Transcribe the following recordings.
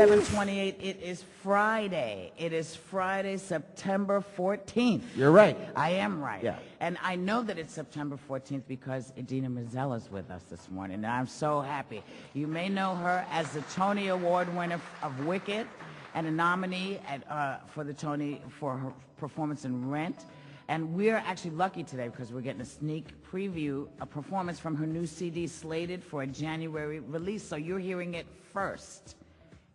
7:28. It is Friday. It is Friday, September 14th. You're right. I am right. Yeah. And I know that it's September 14th because Idina Menzel is with us this morning, and I'm so happy. You may know her as the Tony Award winner of Wicked and a nominee for the Tony for her performance in Rent. And we're actually lucky today because we're getting a sneak preview, a performance from her new CD slated for a January release. So you're hearing it first.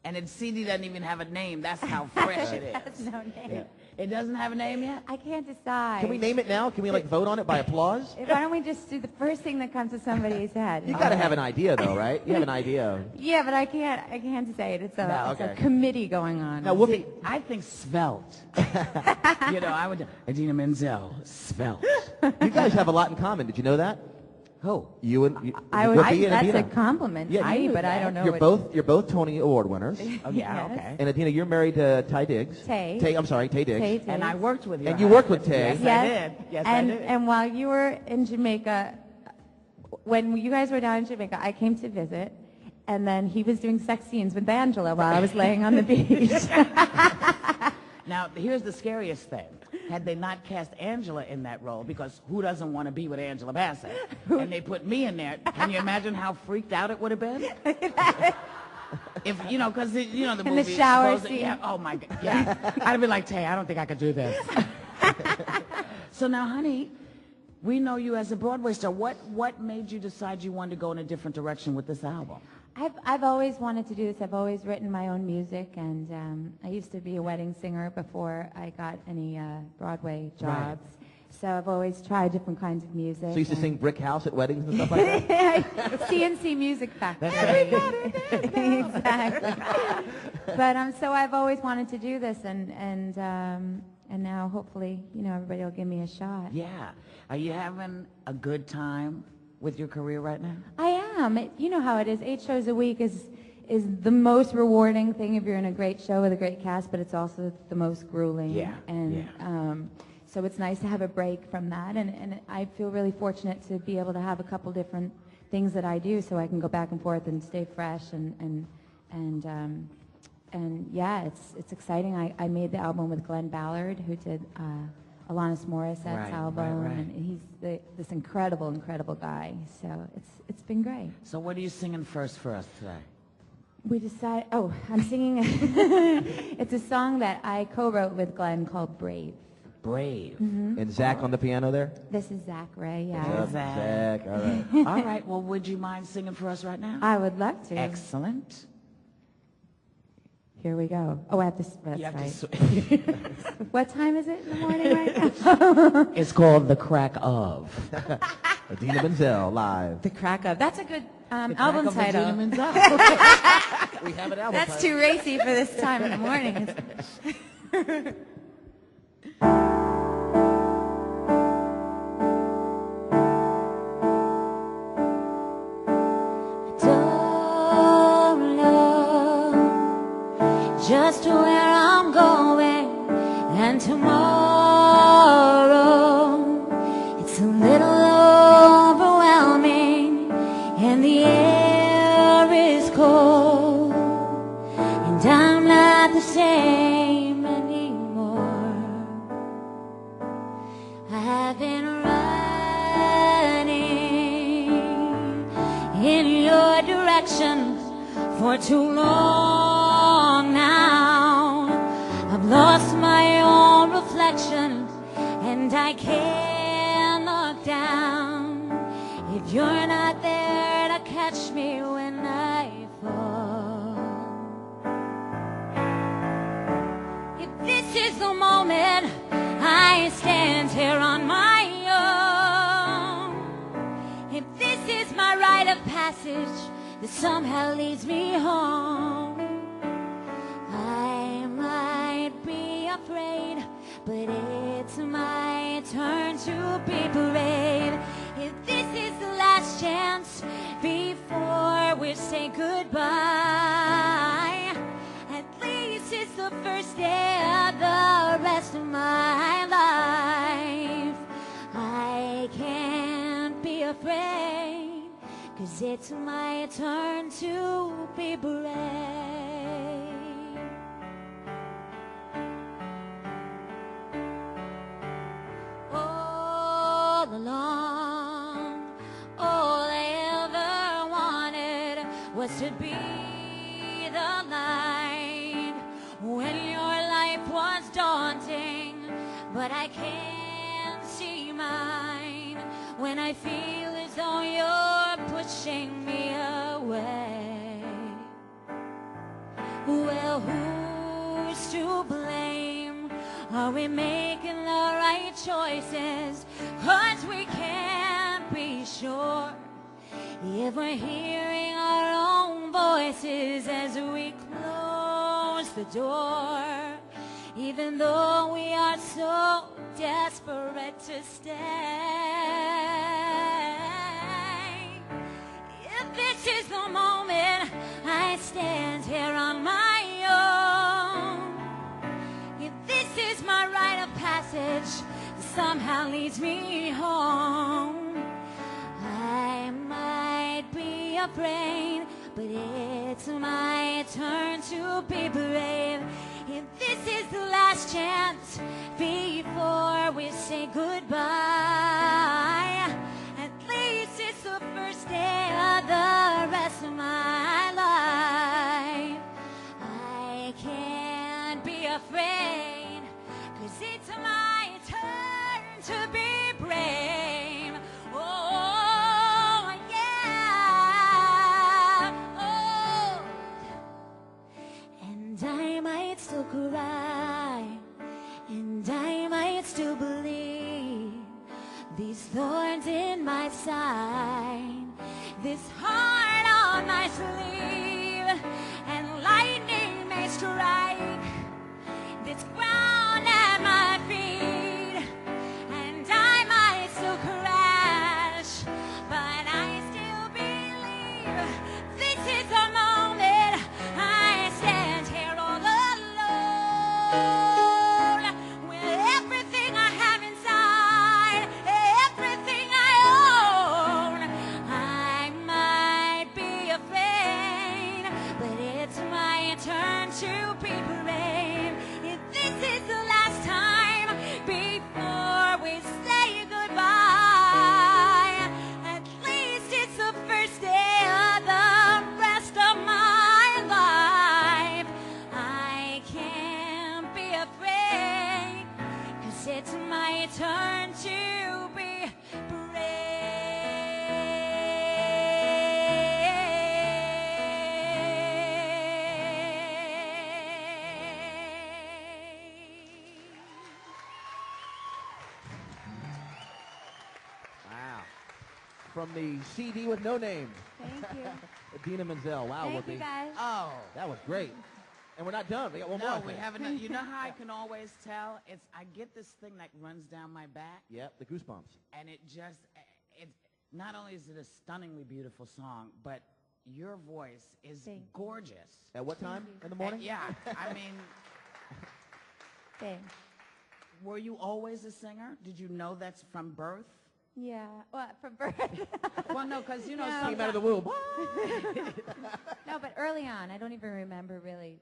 And the CD doesn't even have a name. That's how fresh it is. It has no name. Yeah. It doesn't have a name yet? I can't decide. Can we name it now? Can we vote on it by applause? Why don't we just do the first thing that comes to somebody's head? You got to have an idea, though, right? You have an idea. Yeah, but I can't say it. It's a okay. committee going on. Now, Whoopi, I think svelte. I would. Idina Menzel, svelte. you guys have a lot in common. Did you know that? Who? You and Whoopi and that's Idina. a compliment Yeah, to me, knew but I that. don't know. You're both Tony Award winners. Oh, yeah, Yes. okay. And Idina, you're married to Ty Diggs. Tay. I'm sorry, Tay Diggs. Tay. And I worked with you. And you worked with Tay. Yes, I did. Yes, I did. And while you were in Jamaica, when you guys were down in Jamaica, I came to visit, and then he was doing sex scenes with Angela while I was laying on the beach. Now, here's the scariest thing. Had they not cast Angela in that role, because who doesn't want to be with Angela Bassett? And they put me in there. Can you imagine how freaked out it would have been? If, because, the movie. In the shower scene. Yeah, oh, my God. Yeah. I'd have been like, Tay, I don't think I could do this. So now, honey, we know you as a Broadway star. What made you decide you wanted to go in a different direction with this album? I've always wanted to do this. I've always written my own music, and I used to be a wedding singer before I got any Broadway jobs. Right. So I've always tried different kinds of music. So you used to sing Brick House at weddings and stuff like that? CNC Music Factory. Exactly. But so I've always wanted to do this, and now hopefully everybody will give me a shot. Yeah. Are you having a good time with your career right now? I am. You know how it is. 8 shows a week is the most rewarding thing if you're in a great show with a great cast, but it's also the most grueling. Yeah. And so it's nice to have a break from that, and I feel really fortunate to be able to have a couple different things that I do, so I can go back and forth and stay fresh and yeah, it's exciting. I made the album with Glenn Ballard, who did Alanis Morissette's album, and he's this incredible guy. So it's been great. So what are you singing first for us today? We decided. Oh, I'm singing. It's a song that I co-wrote with Glenn called "Brave." Brave. Mm-hmm. And Zach on the piano there? This is Zach Ray. Yeah. What's up, Zach. All right. All right. Well, would you mind singing for us right now? I would love to. Excellent. Here we go. Oh, I have to. That's You have right. to What time is it in the morning right now? It's called The Crack of. Idina Menzel live. The Crack of. That's a good The Crack album of title. Idina Menzel. We have an album. That's too racy for this time in the morning. Just where I'm going, and tomorrow it's a little overwhelming, and the air is cold, and I'm not the same anymore. I've been running in your direction for too long now. I've lost my own reflection, and I can't look down if you're not there to catch me when I fall. If this is the moment I stand here on my own, if this is my rite of passage that somehow leads me home, I might be afraid, but it's my turn to be brave. If this is the last chance before we say goodbye, at least it's the first day of the rest of my life. I can't be afraid, 'cause it's my turn to be brave. was to be the light when your life was daunting, but I can't see mine when I feel as though you're pushing me away. Well, who's to blame? Are we making the right choices? 'Cause we can't be sure if we're hearing our own voices as we close the door, even though we are so desperate to stay. If this is the moment I stand here on my own, if this is my rite of passage that somehow leads me home, I might be afraid, but it's my turn to be brave. If this is the last chance before we say goodbye, at least it's the first day of the rest of my life. I can't be afraid, 'cause it's my turn to be brave. Oh, yeah. Oh. And I might still cry, and I might still believe these thorns in my side, this heart on my sleeve, and lightning may strike this ground at my feet, and I might still crash, but I still believe this is the moment I stand here all alone, with everything I have inside, everything I own. I might be afraid, but it's my turn to be brave. If this is the last time before we say goodbye, at least it's the first day of the rest of my life. I can't be afraid, 'cause it's my turn to be Wow. From the CD with no name, Thank you. Idina Menzel. Wow, Thank Whoopi. you, guys. Oh. That was great. And we're not done. We got one more. No, I we think. haven't. You know how I can always tell? It's I get this thing that runs down my back, Yep, the goosebumps. and it just it. Not only is it a stunningly beautiful song, but your voice is Thank you. gorgeous. At what time you. in the morning? Yeah, I mean, Thanks. were you always a singer? Did you know that's from birth? Yeah. Well, from birth. Well, no, because you know No. Came out of sometimes the womb. No, but early on, I don't even remember really